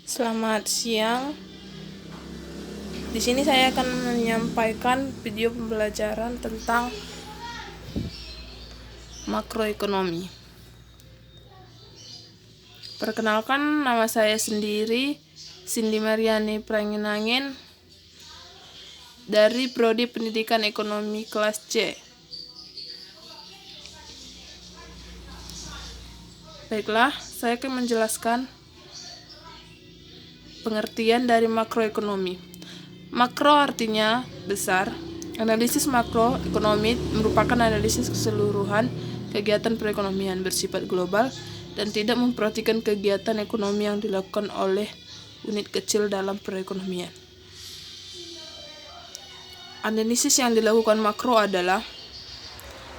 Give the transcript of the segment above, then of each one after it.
Selamat siang. Di sini saya akan menyampaikan video pembelajaran tentang makroekonomi. Perkenalkan, nama saya sendiri Cindy Mariani Pranginangin dari Prodi Pendidikan Ekonomi kelas C. Baiklah, saya akan menjelaskan pengertian dari makroekonomi. Makro artinya besar. Analisis makroekonomi merupakan analisis keseluruhan kegiatan perekonomian bersifat global dan tidak memperhatikan kegiatan ekonomi yang dilakukan oleh unit kecil dalam perekonomian. Analisis yang dilakukan makro adalah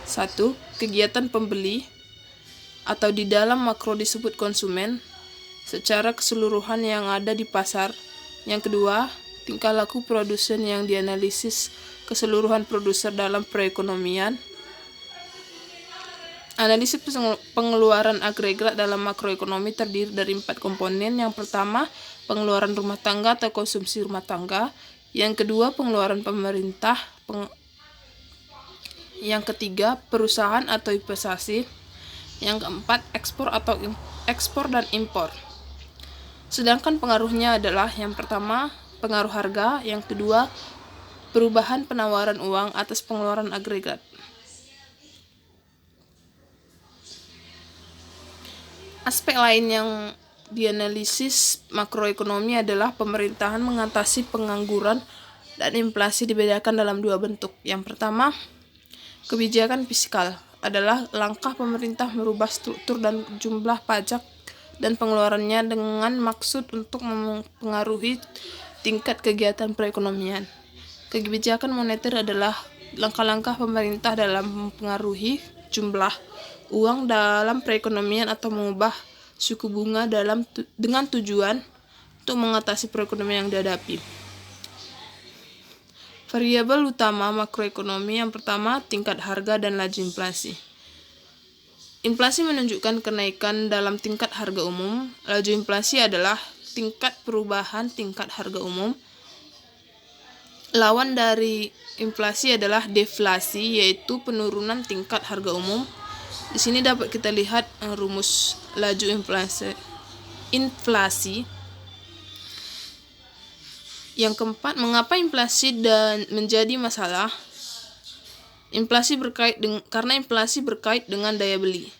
1. Kegiatan pembeli atau di dalam makro disebut konsumen secara keseluruhan yang ada di pasar. Yang kedua, tingkah laku produsen yang dianalisis keseluruhan produser dalam perekonomian. Analisis pengeluaran agregat dalam makroekonomi terdiri dari 4 komponen. Yang pertama, pengeluaran rumah tangga atau konsumsi rumah tangga. Yang kedua, pengeluaran pemerintah. Yang ketiga, perusahaan atau investasi. Yang keempat, ekspor dan impor. Sedangkan pengaruhnya adalah yang pertama, pengaruh harga, yang kedua, perubahan penawaran uang atas pengeluaran agregat. Aspek lain yang dianalisis makroekonomi adalah pemerintahan mengatasi pengangguran dan inflasi dibedakan dalam 2 bentuk. Yang pertama, kebijakan fiskal adalah langkah pemerintah merubah struktur dan jumlah pajak dan pengeluarannya dengan maksud untuk mempengaruhi tingkat kegiatan perekonomian. Kebijakan moneter adalah langkah-langkah pemerintah dalam mempengaruhi jumlah uang dalam perekonomian atau mengubah suku bunga dengan tujuan untuk mengatasi perekonomian yang dihadapi. Variabel utama makroekonomi yang pertama, tingkat harga dan laju inflasi. Inflasi menunjukkan kenaikan dalam tingkat harga umum. Laju inflasi adalah tingkat perubahan tingkat harga umum. Lawan dari inflasi adalah deflasi, yaitu penurunan tingkat harga umum. Di sini dapat kita lihat rumus laju inflasi. Yang keempat, mengapa inflasi menjadi masalah? Karena inflasi berkait dengan daya beli.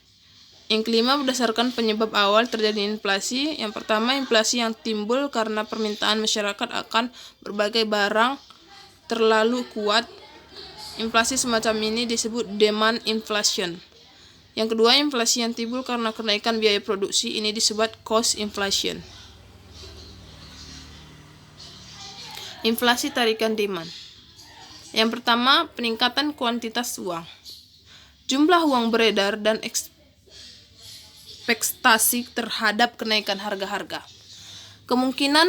Yang kelima, berdasarkan penyebab awal terjadi inflasi. Yang pertama, inflasi yang timbul karena permintaan masyarakat akan berbagai barang terlalu kuat. Inflasi semacam ini disebut demand inflation. Yang kedua, inflasi yang timbul karena kenaikan biaya produksi. Ini disebut cost inflation. Inflasi tarikan demand. Yang pertama, peningkatan kuantitas uang. Jumlah uang beredar dan ekspektasi terhadap kenaikan harga-harga. Kemungkinan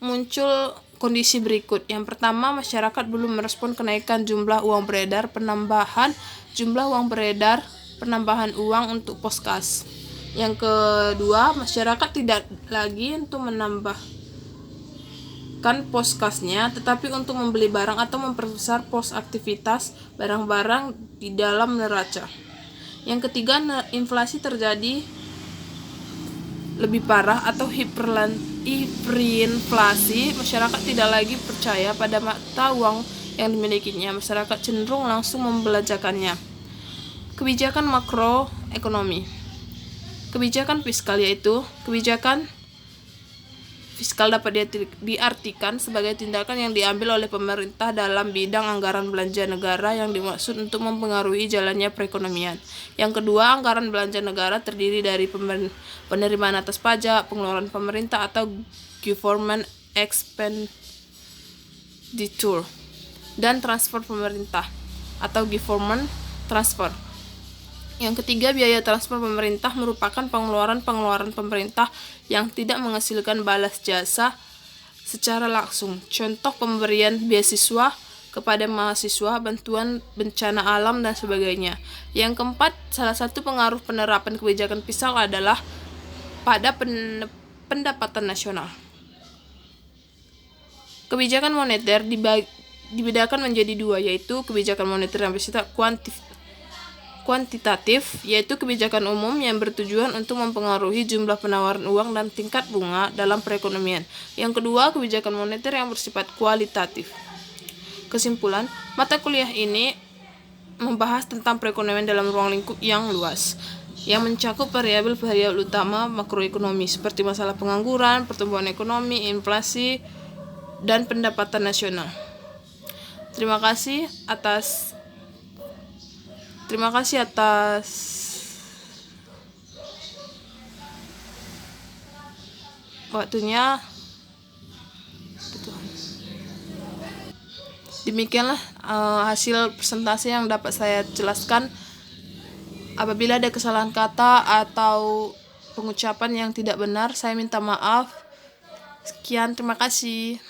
muncul kondisi berikut. Yang pertama, masyarakat belum merespon kenaikan jumlah uang beredar, penambahan jumlah uang beredar, penambahan uang untuk pos kas. Yang kedua, masyarakat tidak lagi untuk menambahkan pos kasnya, tetapi untuk membeli barang atau memperbesar pos aktivitas barang-barang di dalam neraca. Yang ketiga, inflasi terjadi lebih parah atau hiperinflasi. Masyarakat tidak lagi percaya pada mata uang yang dimilikinya. Masyarakat cenderung langsung membelanjakannya. Kebijakan makroekonomi. Kebijakan fiskal, yaitu kebijakan fiskal dapat diartikan sebagai tindakan yang diambil oleh pemerintah dalam bidang anggaran belanja negara yang dimaksud untuk mempengaruhi jalannya perekonomian. Yang kedua, anggaran belanja negara terdiri dari penerimaan atas pajak, pengeluaran pemerintah atau government expenditure, dan transfer pemerintah atau government transfer. Yang ketiga, biaya transfer pemerintah merupakan pengeluaran pemerintah yang tidak menghasilkan balas jasa secara langsung. Contoh pemberian beasiswa kepada mahasiswa, bantuan bencana alam, dan sebagainya. Yang keempat, salah satu pengaruh penerapan kebijakan fiskal adalah pada pendapatan nasional. Kebijakan moneter dibedakan menjadi dua, yaitu kebijakan moneter yang bersifat kuantitatif, yaitu kebijakan umum yang bertujuan untuk mempengaruhi jumlah penawaran uang dan tingkat bunga dalam perekonomian. Yang kedua, kebijakan moneter yang bersifat kualitatif. Kesimpulan, mata kuliah ini membahas tentang perekonomian dalam ruang lingkup yang luas, yang mencakup variabel-variabel utama makroekonomi seperti masalah pengangguran, pertumbuhan ekonomi, inflasi, dan pendapatan nasional. Terima kasih atas waktunya. Demikianlah hasil presentasi yang dapat saya jelaskan. Apabila ada kesalahan kata atau pengucapan yang tidak benar, saya minta maaf. Sekian, terima kasih.